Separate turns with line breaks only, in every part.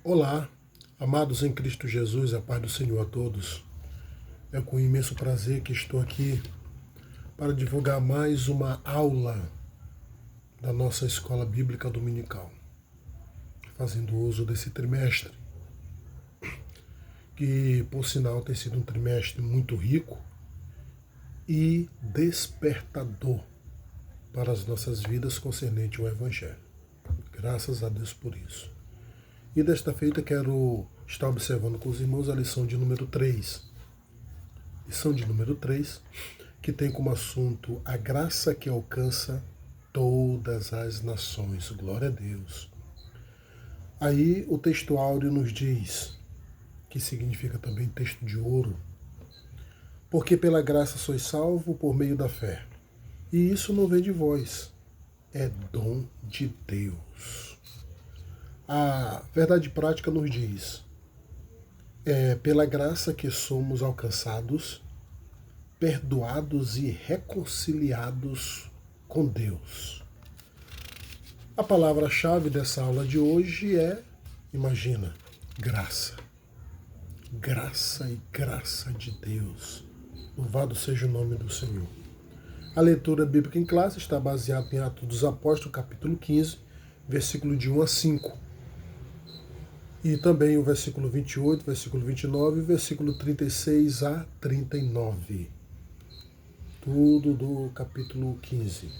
Olá, amados em Cristo Jesus, a paz do Senhor a todos. É com imenso prazer que estou aqui para divulgar mais uma aula da nossa escola bíblica dominical, fazendo uso desse trimestre, que por sinal tem sido um trimestre muito rico e despertador para as nossas vidas concernente ao Evangelho. Graças a Deus por isso. E desta feita quero estar observando com os irmãos a lição de número 3. Lição de número 3, que tem como assunto a graça que alcança todas as nações. Glória a Deus. Aí o texto áureo nos diz, que significa também texto de ouro, porque pela graça sois salvo por meio da fé. E isso não vem de vós, é dom de Deus. A verdade prática nos diz, é pela graça que somos alcançados, perdoados e reconciliados com Deus. A palavra-chave dessa aula de hoje é, imagina, graça. Graça e graça de Deus. Louvado seja o nome do Senhor. A leitura bíblica em classe está baseada em Atos dos Apóstolos, capítulo 15, versículo de 1 a 5. E também o versículo 28, versículo 29 e versículo 36 a 39. Tudo do capítulo 15,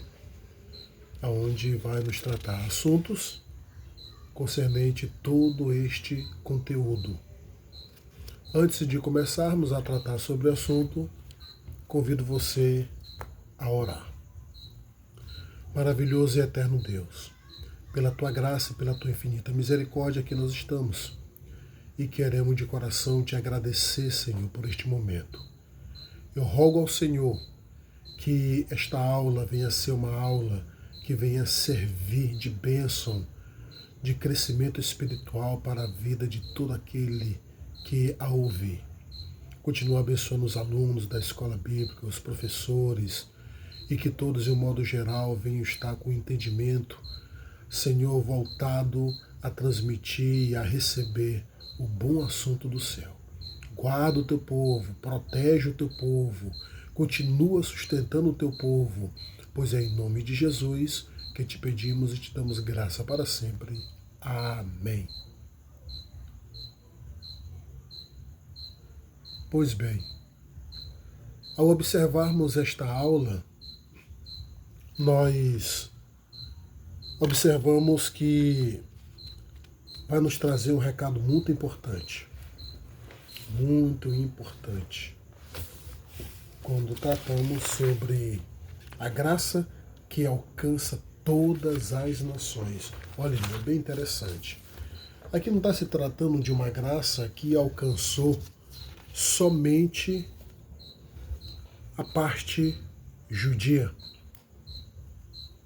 onde vai nos tratar assuntos concernente todo este conteúdo. Antes de começarmos a tratar sobre o assunto, convido você a orar. Maravilhoso e eterno Deus, pela Tua graça e pela Tua infinita misericórdia que nós estamos e queremos de coração Te agradecer, Senhor, por este momento. Eu rogo ao Senhor que esta aula venha ser uma aula que venha servir de bênção, de crescimento espiritual para a vida de todo aquele que a ouvir. Continua abençoando os alunos da escola bíblica, os professores, e que todos, de um modo geral, venham estar com entendimento, Senhor, voltado a transmitir e a receber o bom assunto do céu. Guarda o Teu povo, protege o Teu povo, continua sustentando o Teu povo, pois é em nome de Jesus que Te pedimos e Te damos graça para sempre. Amém. Pois bem, ao observarmos esta aula, nós observamos que vai nos trazer um recado muito importante, quando tratamos sobre a graça que alcança todas as nações. Olha, é bem interessante. Aqui não está se tratando de uma graça que alcançou somente a parte judia,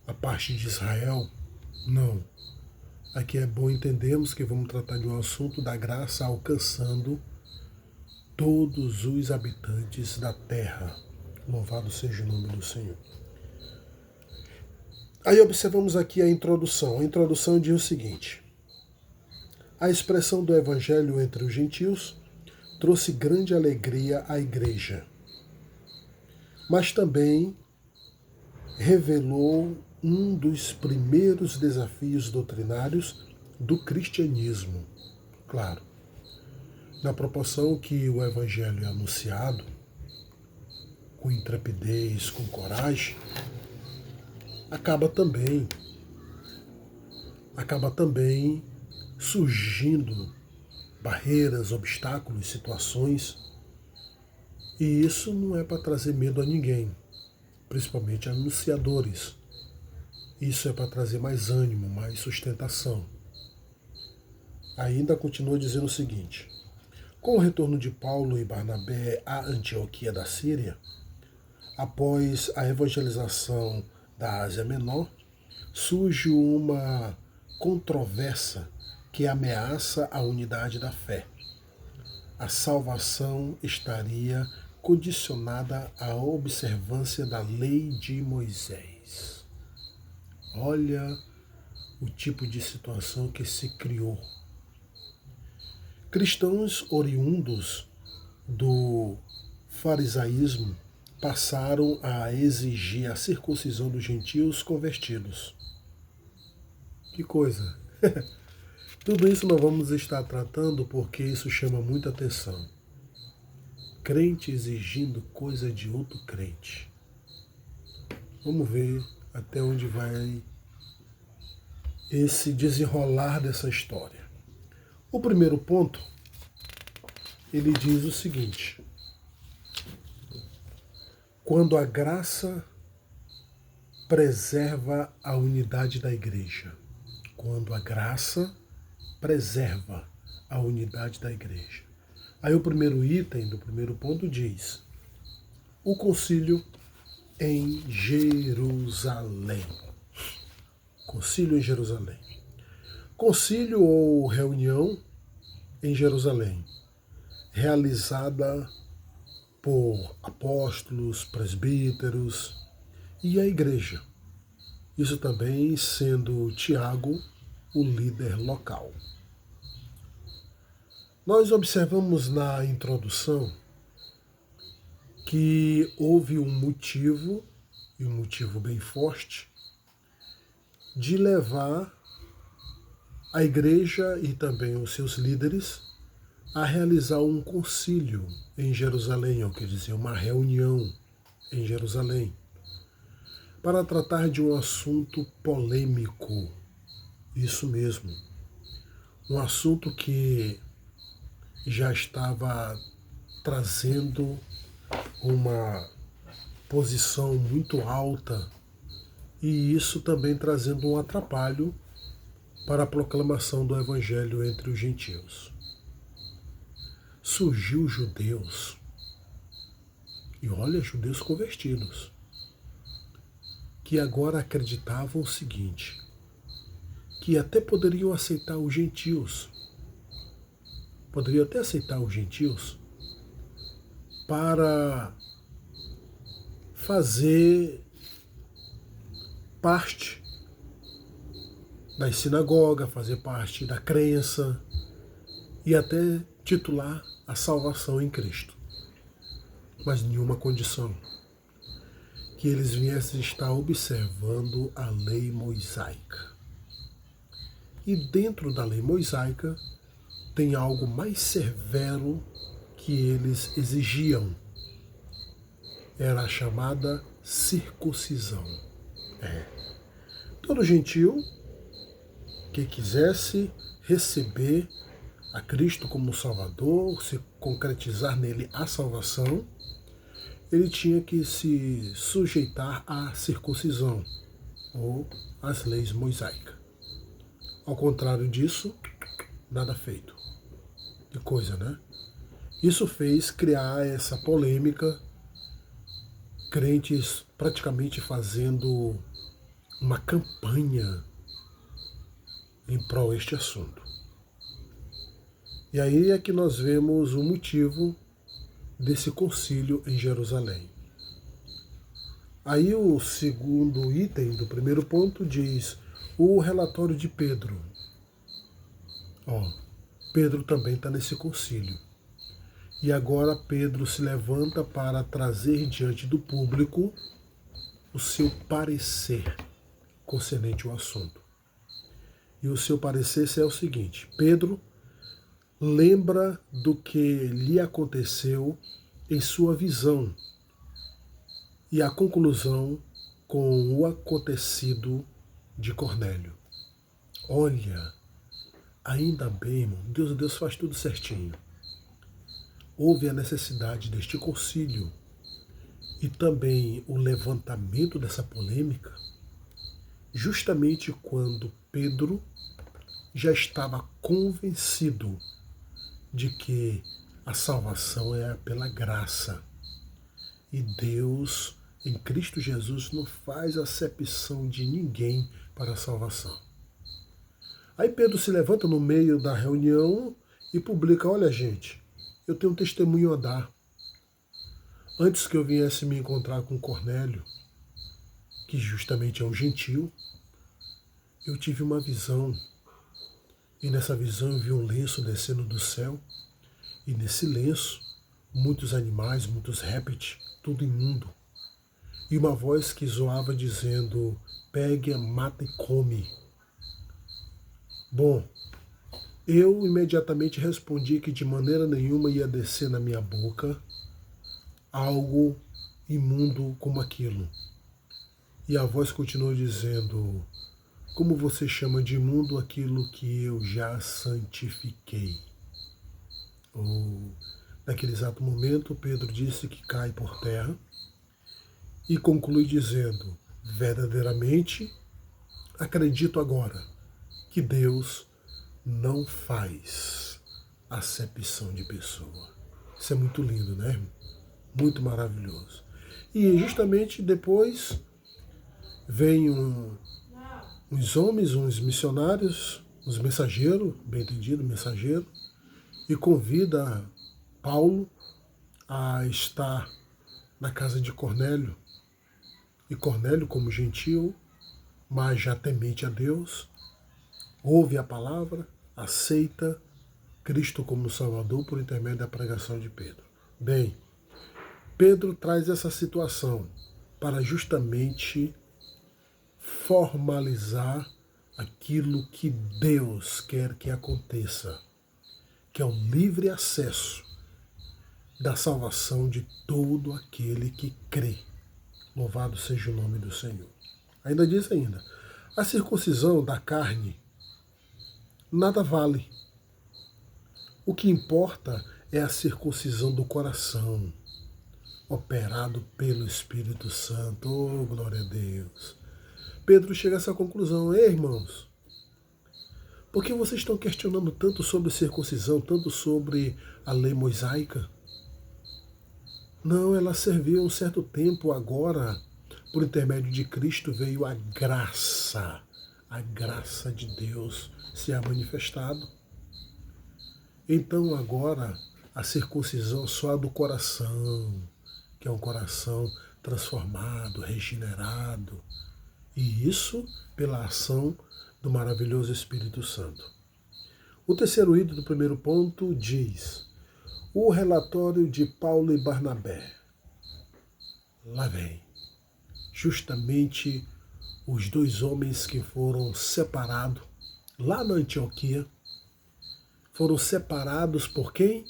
a parte de Israel. Não. Aqui é bom entendermos que vamos tratar de um assunto da graça alcançando todos os habitantes da terra. Louvado seja o nome do Senhor. Aí observamos aqui a introdução. A introdução diz o seguinte: a expressão do evangelho entre os gentios trouxe grande alegria à igreja, mas também revelou um dos primeiros desafios doutrinários do cristianismo. Claro, na proporção que o evangelho é anunciado com intrepidez, com coragem, acaba também surgindo barreiras, obstáculos, situações, e isso não é para trazer medo a ninguém, principalmente a anunciadores. Isso é para trazer mais ânimo, mais sustentação. Ainda continua dizendo o seguinte: com o retorno de Paulo e Barnabé à Antioquia da Síria, após a evangelização da Ásia Menor, surge uma controvérsia que ameaça a unidade da fé. A salvação estaria condicionada à observância da lei de Moisés. Olha o tipo de situação que se criou Cristãos oriundos do farisaísmo passaram a exigir a circuncisão dos gentios convertidos. Que coisa! Tudo isso nós vamos estar tratando porque isso chama muita atenção. Crente exigindo coisa de outro crente. Vamos ver até onde vai esse desenrolar dessa história. O primeiro ponto, ele diz o seguinte: quando a graça preserva a unidade da igreja. Quando a graça preserva a unidade da igreja. Aí o primeiro item do primeiro ponto diz: o concílio em Jerusalém. Concílio em Jerusalém. Concílio ou reunião em Jerusalém, realizada por apóstolos, presbíteros e a igreja. Isso também sendo Tiago o líder local. Nós observamos na introdução que houve um motivo, e um motivo bem forte, de levar a igreja e também os seus líderes a realizar um concílio em Jerusalém, ou quer dizer, uma reunião em Jerusalém, para tratar de um assunto polêmico. Isso mesmo, um assunto que já estava trazendo uma posição muito alta e isso também trazendo um atrapalho para a proclamação do Evangelho entre os gentios. Surgiu judeus, e olha, judeus convertidos, que agora acreditavam o seguinte, que até poderiam aceitar os gentios, para fazer parte da sinagoga, fazer parte da crença e até titular a salvação em Cristo. Mas nenhuma condição que eles viessem estar observando a lei mosaica. E dentro da lei mosaica tem algo mais severo que eles exigiam. Era a chamada circuncisão. Todo gentio que quisesse receber a Cristo como Salvador, se concretizar nele a salvação, ele tinha que se sujeitar à circuncisão, ou às leis mosaicas. Ao contrário disso, nada feito. Que coisa, né? Isso fez criar essa polêmica, crentes praticamente fazendo uma campanha em prol deste assunto. E aí é que nós vemos o motivo desse concílio em Jerusalém. Aí o segundo item do primeiro ponto diz o relatório de Pedro. Pedro também está nesse concílio. E agora Pedro se levanta para trazer diante do público o seu parecer concernente ao assunto. E o seu parecer é o seguinte: Pedro lembra do que lhe aconteceu em sua visão e a conclusão com o acontecido de Cornélio. Olha, ainda bem, irmão, Deus faz tudo certinho. Houve a necessidade deste concílio e também o levantamento dessa polêmica justamente quando Pedro já estava convencido de que a salvação é pela graça e Deus em Cristo Jesus não faz acepção de ninguém para a salvação. Aí Pedro se levanta no meio da reunião e publica: olha, gente, eu tenho um testemunho a dar. Antes que eu viesse me encontrar com Cornélio, que justamente é um gentio, eu tive uma visão E nessa visão eu vi um lenço descendo do céu, e nesse lenço muitos animais, muitos répteis, tudo imundo. E uma voz que zoava dizendo: pegue, mata e come. Bom, eu imediatamente respondi que de maneira nenhuma ia descer na minha boca algo imundo como aquilo. E a voz continuou dizendo: como você chama de imundo aquilo que eu já santifiquei? Naquele exato momento, Pedro disse que cai por terra e conclui dizendo: verdadeiramente acredito agora que Deus não faz acepção de pessoa. Isso é muito lindo, né? Muito maravilhoso. E justamente depois vem uns homens, uns missionários, uns mensageiros, bem entendido, mensageiro, e convida Paulo a estar na casa de Cornélio. E Cornélio, como gentil, mas já temente a Deus, ouve a palavra, aceita Cristo como Salvador por intermédio da pregação de Pedro. Bem, Pedro traz essa situação para justamente formalizar aquilo que Deus quer que aconteça, que é o livre acesso da salvação de todo aquele que crê. Louvado seja o nome do Senhor. Ainda diz a circuncisão da carne nada vale. O que importa é a circuncisão do coração, operado pelo Espírito Santo. Oh, glória a Deus. Pedro chega a essa conclusão: ei, irmãos, por que vocês estão questionando tanto sobre circuncisão, tanto sobre a lei mosaica? Não, ela serviu um certo tempo, agora, por intermédio de Cristo, veio a graça de Deus se ha manifestado. Então agora a circuncisão só a do coração, que é um coração transformado, regenerado, e isso pela ação do maravilhoso Espírito Santo. O terceiro item do primeiro ponto diz: o relatório de Paulo e Barnabé. Lá vem. Justamente os dois homens que foram separados lá na Antioquia, foram separados por quem?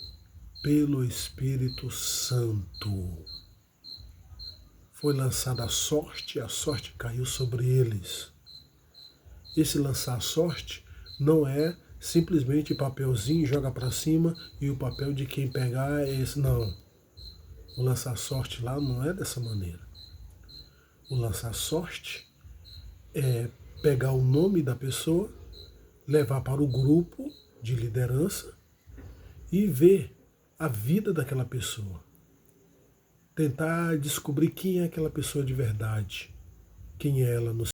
Pelo Espírito Santo. Foi lançada a sorte caiu sobre eles. Esse lançar a sorte não é simplesmente papelzinho, joga para cima e o papel de quem pegar é esse. Não. O lançar sorte lá não é dessa maneira. O lançar sorte é pegar o nome da pessoa, levar para o grupo de liderança e ver a vida daquela pessoa. Tentar descobrir quem é aquela pessoa de verdade, quem é ela no